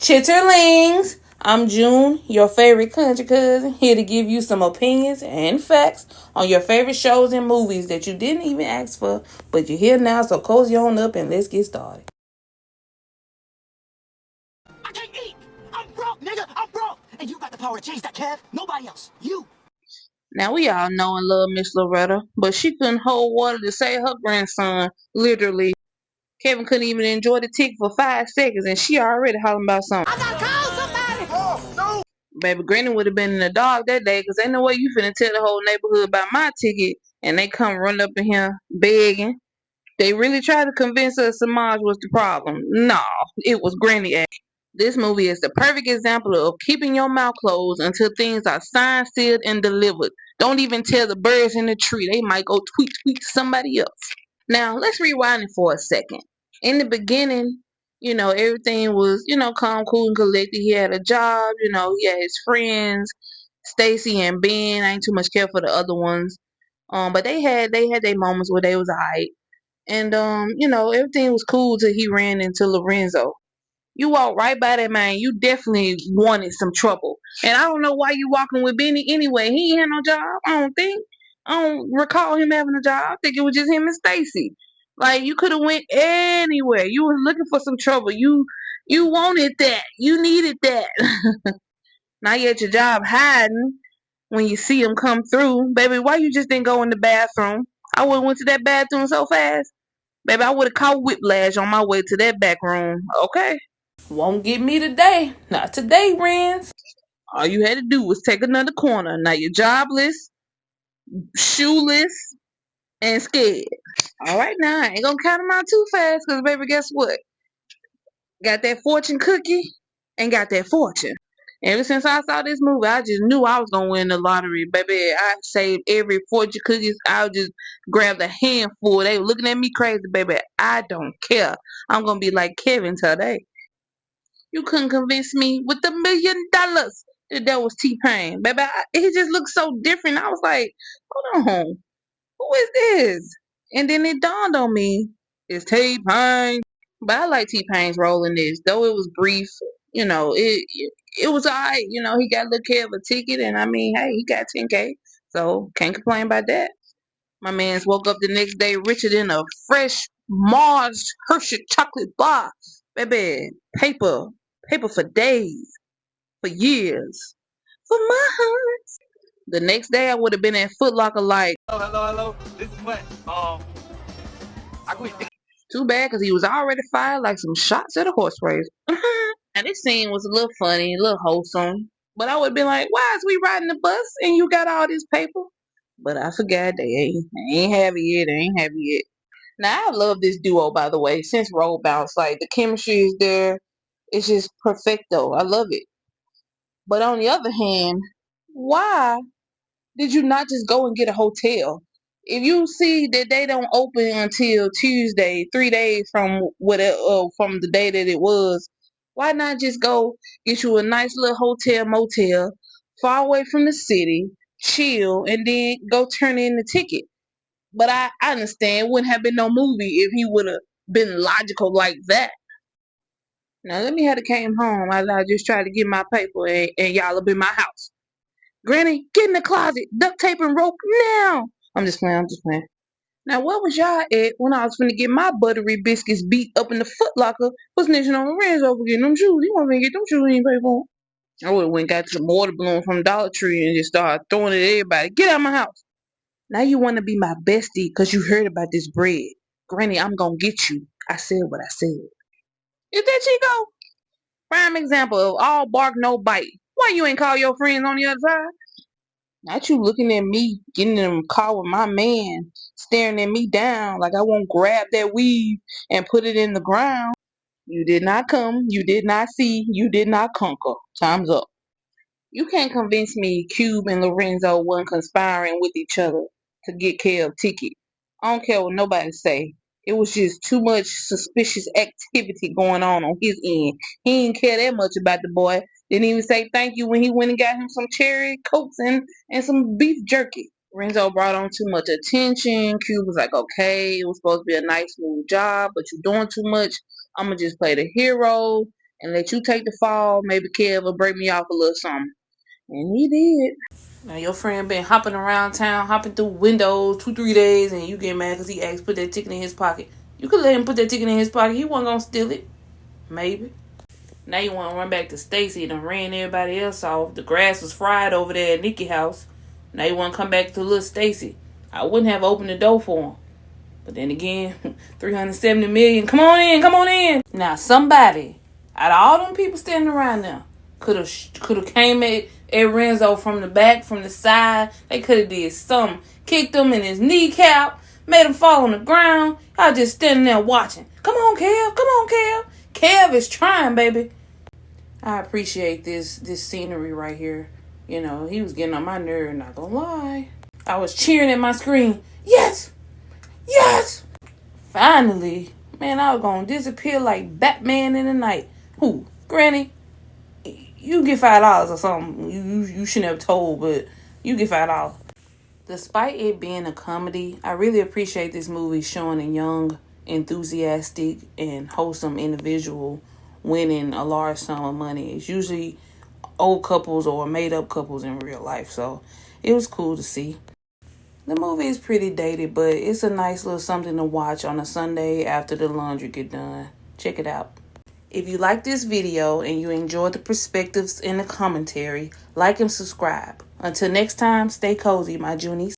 Chitterlings! I'm June, your favorite country cousin, here to give you some opinions and facts on your favorite shows and movies that you didn't even ask for, but you're here now, so cozy on up and let's get started. I can't eat. I'm broke, nigga. I'm broke. And you got the power to change that, Kev. Nobody else. You. Now, we all know and love Miss Loretta, but she couldn't hold water to save her grandson, literally. Kevin couldn't even enjoy the ticket for 5 seconds, and she already hollering about something. I gotta call somebody. Oh, no. Baby, Granny would have been in the dark that day, because ain't no way you finna tell the whole neighborhood about my ticket, and they come running up in here begging. They really tried to convince us Samaj was the problem. No, it was Granny A. This movie is the perfect example of keeping your mouth closed until things are signed, sealed, and delivered. Don't even tell the birds in the tree. They might go tweet to somebody else. Now, let's rewind it for a second. In the beginning, everything was, calm, cool, and collected. He had a job, he had his friends, Stacy and Ben. I ain't too much care for the other ones. But they had their moments where they was alright. And everything was cool till he ran into Lorenzo. You walked right by that man. You definitely wanted some trouble. And I don't know why you walking with Benny anyway. He ain't had no job. I don't think. I don't recall him having a job. I think it was just him and Stacy. Like, you could have went anywhere. You was looking for some trouble. You wanted that. You needed that. Now you at your job hiding when you see him come through. Baby, why you just didn't go in the bathroom? I would have went to that bathroom so fast. Baby, I would have caught whiplash on my way to that back room. Okay? Won't get me today. Not today, Rens. All you had to do was take another corner. Now you're jobless, shoeless, and scared. All right, now I ain't gonna count them out too fast, cause baby, guess what? Got that fortune cookie and got that fortune. Ever since I saw this movie, I just knew I was gonna win the lottery, baby. I saved every fortune cookies. I just grabbed a handful. They were looking at me crazy, baby. I don't care. I'm gonna be like Kevin today. You couldn't convince me with $1 million that was T-Pain. Baby, he just looked so different. I was like, hold on, who is this? And then it dawned on me, it's T-Pain. But I like T-Pain's role in this. Though it was brief, it was alright. He got a little care of a ticket, and I mean, hey, he got 10K. So, can't complain about that. My man's woke up the next day richer than a fresh Mars Hershey chocolate bar. Baby, paper for days, for years, for months. The next day, I would have been at Foot Locker like, Hello. This is what. I quit. too bad, because he was already fired like some shots at a horse race. And this scene was a little funny, a little wholesome. But I would have been like, why is we riding the bus and you got all this paper? But I forgot they ain't have it yet. They ain't have it yet. Now, I love this duo, by the way, since Roll Bounce. Like, the chemistry is there. It's just perfecto. I love it. But on the other hand, why did you not just go and get a hotel? If you see that they don't open until Tuesday, 3 days from from the day that it was, why not just go get you a nice little hotel motel far away from the city, chill, and then go turn in the ticket? But I understand it wouldn't have been no movie if he would have been logical like that. Now let me have came home. I just tried to get my paper and y'all up in my house. Granny, get in the closet. Duct tape and rope now. I'm just playing. Now, where was y'all at when I was finna get my buttery biscuits beat up in the Foot Locker? Was snitching on Lorenzo for getting them shoes. You want me to get them shoes and pay for 'em? I would have went got some water balloon from Dollar Tree and just started throwing it at everybody. Get out of my house. Now you want to be my bestie because you heard about this bread. Granny, I'm going to get you. I said what I said. Is that Chico? Prime example of all bark, no bite. Why you ain't call your friends on the other side? Not you looking at me, getting in the car with my man, staring at me down like I won't grab that weave and put it in the ground. You did not come, you did not see, you did not conquer. Time's up. You can't convince me Cube and Lorenzo weren't conspiring with each other to get Kev ticket. I don't care what nobody say. It was just too much suspicious activity going on his end. He didn't care that much about the boy. Didn't even say thank you when he went and got him some cherry cokes and some beef jerky. Renzo brought on too much attention. Cube was like, okay, it was supposed to be a nice little job, but you're doing too much. I'm going to just play the hero and let you take the fall. Maybe Kev will break me off a little something. And he did. Now your friend been hopping around town, hopping through windows 2-3 days, and you get mad because he asked put that ticket in his pocket. You could let him put that ticket in his pocket. He wasn't gonna steal it. Maybe. Now you want to run back to Stacy and ran everybody else off. The grass was fried over there at Nikki house. Now you want to come back to little Stacy. I wouldn't have opened the door for him. But then again, 370 million. Come on in, come on in. Now somebody, out of all them people standing around there, could have came at Renzo from the back, from the side. They could have did something. Kicked him in his kneecap, made him fall on the ground. Y'all just standing there watching. Come on, Kev. Come on, Kev. Kev is trying, baby. I appreciate this scenery right here. You know, he was getting on my nerve, not gonna lie. I was cheering at my screen. Yes! Yes! Finally. Man, I was gonna disappear like Batman in the night. Who? Granny? You get $5 or something. You shouldn't have told, but you get $5. Despite it being a comedy, I really appreciate this movie showing a young, enthusiastic, and wholesome individual winning a large sum of money. It's usually old couples or made-up couples in real life, so it was cool to see. The movie is pretty dated, but it's a nice little something to watch on a Sunday after the laundry get done. Check it out. If you like this video and you enjoyed the perspectives and the commentary, like and subscribe. Until next time, stay cozy, my Junies.